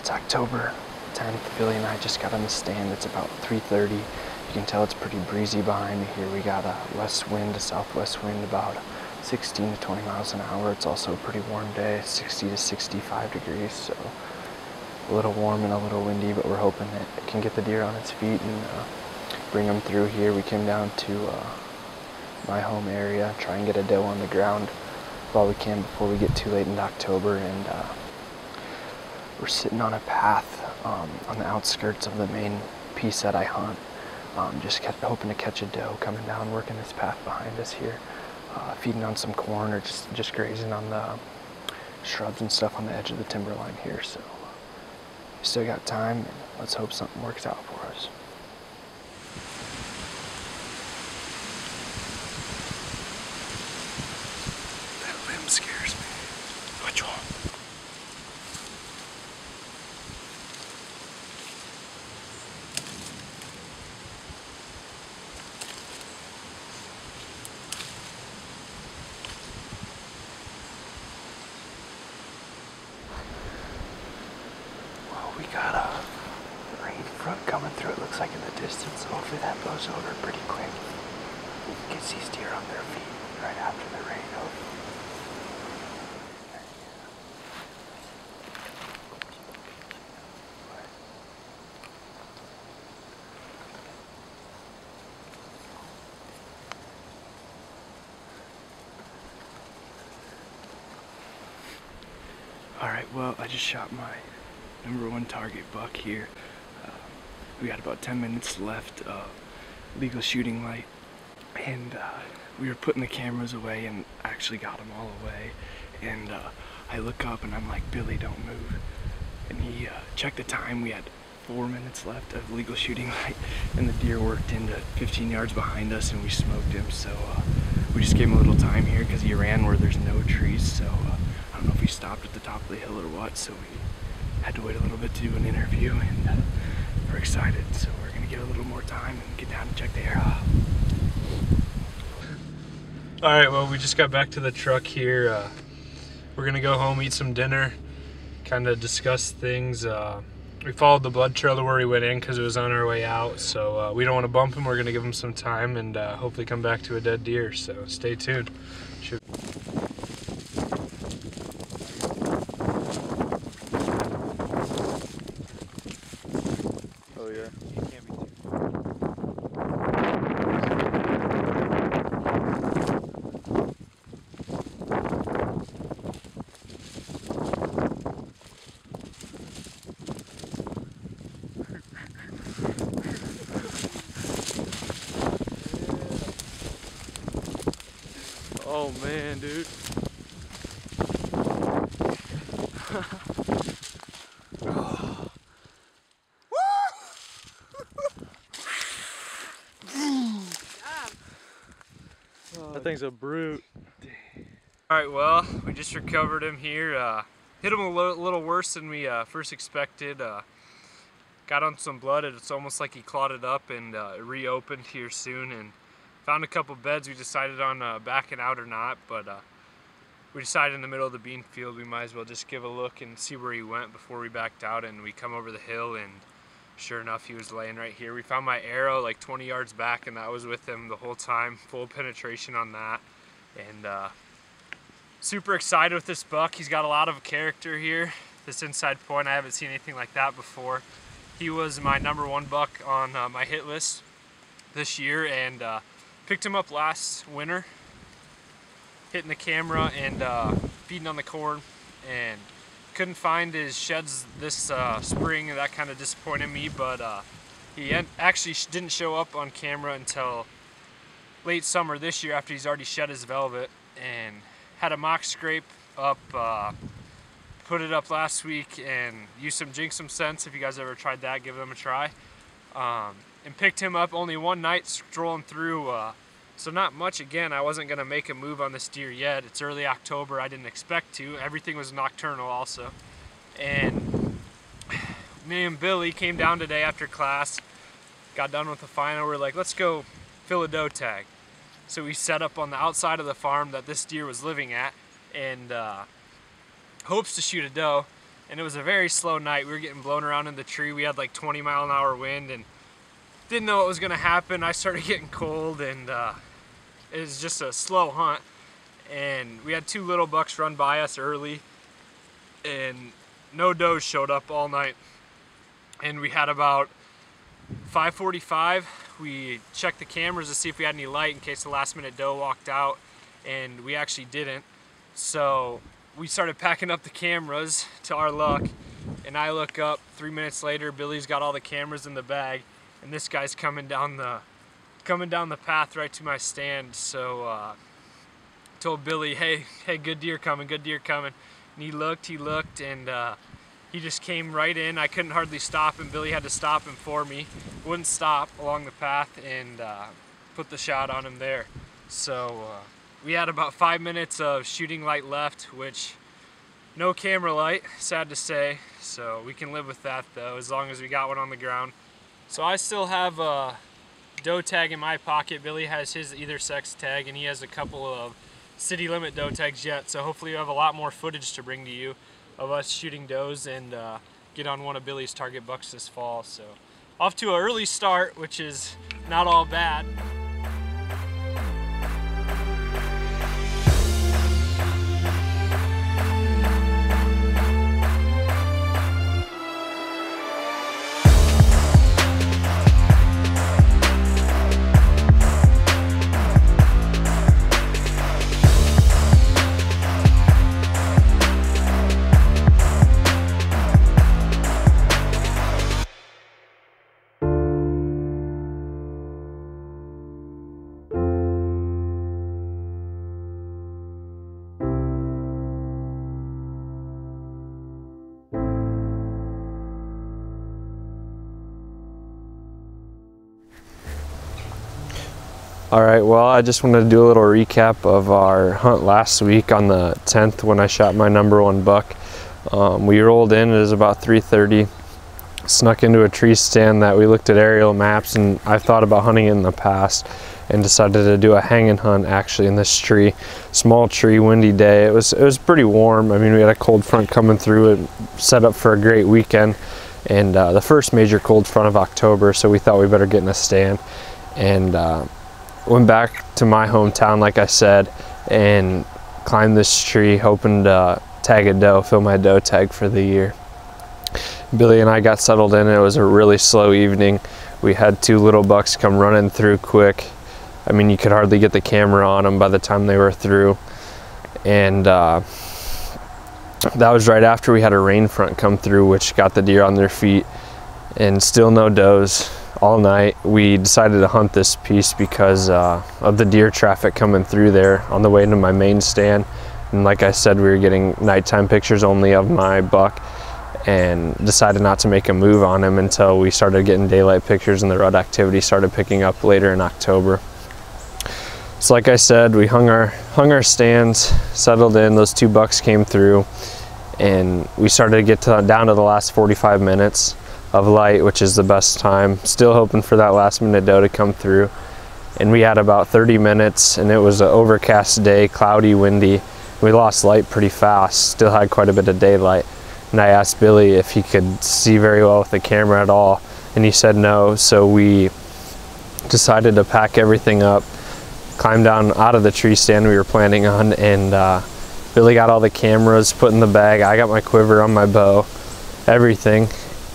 It's October 10th. Billy and I just got on the stand. It's about 3:30. You can tell it's pretty breezy behind me here. We got a west wind, a southwest wind, about 16 to 20 miles an hour. It's also a pretty warm day, 60 to 65 degrees, so a little warm and a little windy, but we're hoping that it can get the deer on its feet and bring them through here. We came down to my home area, try and get a doe on the ground while we can before we get too late in October, and we're sitting on a path on the outskirts of the main piece that I hunt. Just hoping to catch a doe coming down, working this path behind us here, feeding on some corn or just grazing on the shrubs and stuff on the edge of the timberline here. So we still got time, and let's hope something works out for us. That limb scares me. Which one? We got a rain front coming through, it looks like in the distance, so hopefully that blows over pretty quick. You can see deer on their feet right after the rain. Alright, well, I just shot my #1 target buck here. We got about 10 minutes left of legal shooting light, and we were putting the cameras away and actually got them all away, and I look up and I'm like, Billy, don't move, and he checked the time. We had 4 minutes left of legal shooting light, and the deer worked into 15 yards behind us and we smoked him. So we just gave him a little time here because he ran where there's no trees, so I don't know if he stopped at the top of the hill or what, so we had to wait a little bit to do an interview, and we're excited, so we're gonna get a little more time and get down and check the area. Alright, well, we just got back to the truck here. We're gonna go home, eat some dinner, kind of discuss things. We followed the blood trail to where he went in because it was on our way out, so we don't want to bump him. We're gonna give him some time and hopefully come back to a dead deer, so stay tuned. Oh yeah. Oh man, dude. That thing's a brute. Alright, well, we just recovered him here. Hit him a little worse than we first expected. Got on some blood. It's almost like he clotted up and reopened here soon, and found a couple beds. We decided on backing out or not, but we decided in the middle of the bean field we might as well just give a look and see where he went before we backed out. And we come over the hill, and sure enough, he was laying right here. We found my arrow like 20 yards back, and that was with him the whole time. Full penetration on that, and super excited with this buck. He's got a lot of character here. This inside point, I haven't seen anything like that before. He was my #1 buck on my hit list this year, and picked him up last winter, hitting the camera and feeding on the corn, and couldn't find his sheds this spring, and that kind of disappointed me, but he actually didn't show up on camera until late summer this year after he's already shed his velvet, and had a mock scrape up, put it up last week and used some Jinx Some Sense. If you guys ever tried that, give them a try. And picked him up only one night strolling through, so not much. Again, I wasn't gonna make a move on this deer yet. It's early October, I didn't expect to. Everything was nocturnal also. And me and Billy came down today after class, got done with the final. We're like, let's go fill a doe tag. So we set up on the outside of the farm that this deer was living at, and hopes to shoot a doe. and it was a very slow night. We were getting blown around in the tree. We had like 20-mile-an-hour wind and didn't know what was gonna happen. I started getting cold, and it was just a slow hunt. And we had 2 little bucks run by us early, and no does showed up all night. And we had about 5:45, we checked the cameras to see if we had any light in case the last minute doe walked out, and we actually didn't. So we started packing up the cameras to our luck, and I look up 3 minutes later, Billy's got all the cameras in the bag, and this guy's coming down the path right to my stand. So told Billy, hey, good deer coming, good deer coming. And he looked, and he just came right in. I couldn't hardly stop him. Billy had to stop him for me. Wouldn't stop along the path, and put the shot on him there. So we had about 5 minutes of shooting light left, which no camera light, sad to say. So we can live with that though, as long as we got one on the ground. So I still have a doe tag in my pocket. Billy has his either sex tag, and he has a couple of city limit doe tags yet. So hopefully you have a lot more footage to bring to you of us shooting does, and get on one of Billy's target bucks this fall. So off to an early start, which is not all bad. All right, well, I just wanted to do a little recap of our hunt last week on the 10th when I shot my #1 buck. We rolled in, it was about 3:30, snuck into a tree stand that we looked at aerial maps, and I've thought about hunting in the past, and decided to do a hanging hunt actually in this tree. Small tree, windy day. It was pretty warm. I mean, we had a cold front coming through and set up for a great weekend, and the first major cold front of October, so we thought we better get in a stand. And went back to my hometown, like I said, and climbed this tree, hoping to tag a doe, fill my doe tag for the year. Billy and I got settled in. It was a really slow evening. We had 2 little bucks come running through quick. I mean, you could hardly get the camera on them by the time they were through. And that was right after we had a rain front come through, which got the deer on their feet, and still no does all night. We decided to hunt this piece because of the deer traffic coming through there on the way to my main stand. And like I said, we were getting nighttime pictures only of my buck, and decided not to make a move on him until we started getting daylight pictures and the rut activity started picking up later in October. So like I said, we hung our stands, settled in. Those 2 bucks came through, and we started to get down to the last 45 minutes of light, which is the best time. Still hoping for that last minute doe to come through. And we had about 30 minutes, and it was an overcast day, cloudy, windy. We lost light pretty fast, still had quite a bit of daylight. And I asked Billy if he could see very well with the camera at all, and he said no. So we decided to pack everything up, climb down out of the tree stand we were planning on, and Billy got all the cameras put in the bag. I got my quiver on my bow, everything.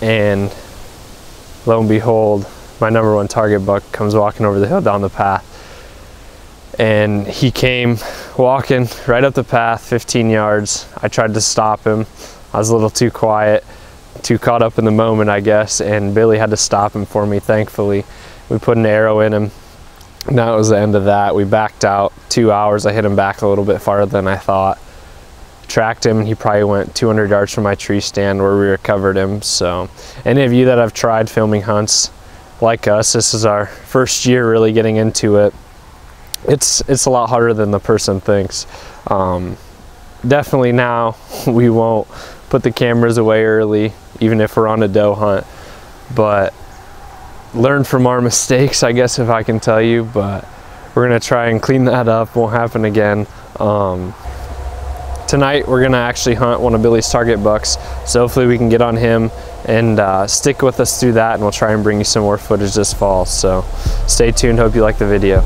And lo and behold, my #1 target buck comes walking over the hill down the path. And he came walking right up the path, 15 yards. I tried to stop him. I was a little too quiet, too caught up in the moment, I guess, and Billy had to stop him for me, thankfully. We put an arrow in him. And that was the end of that. We backed out 2 hours. I hit him back a little bit farther than I thought. Tracked him, and he probably went 200 yards from my tree stand where we recovered him. So any of you that have tried filming hunts like us, this is our first year really getting into it. It's a lot harder than the person thinks. Definitely now we won't put the cameras away early, even if we're on a doe hunt, but learn from our mistakes, I guess, if I can tell you. But we're gonna try and clean that up. Won't happen again. tonight we're gonna actually hunt one of Billy's target bucks. So hopefully we can get on him and stick with us through that, and we'll try and bring you some more footage this fall. So stay tuned, hope you like the video.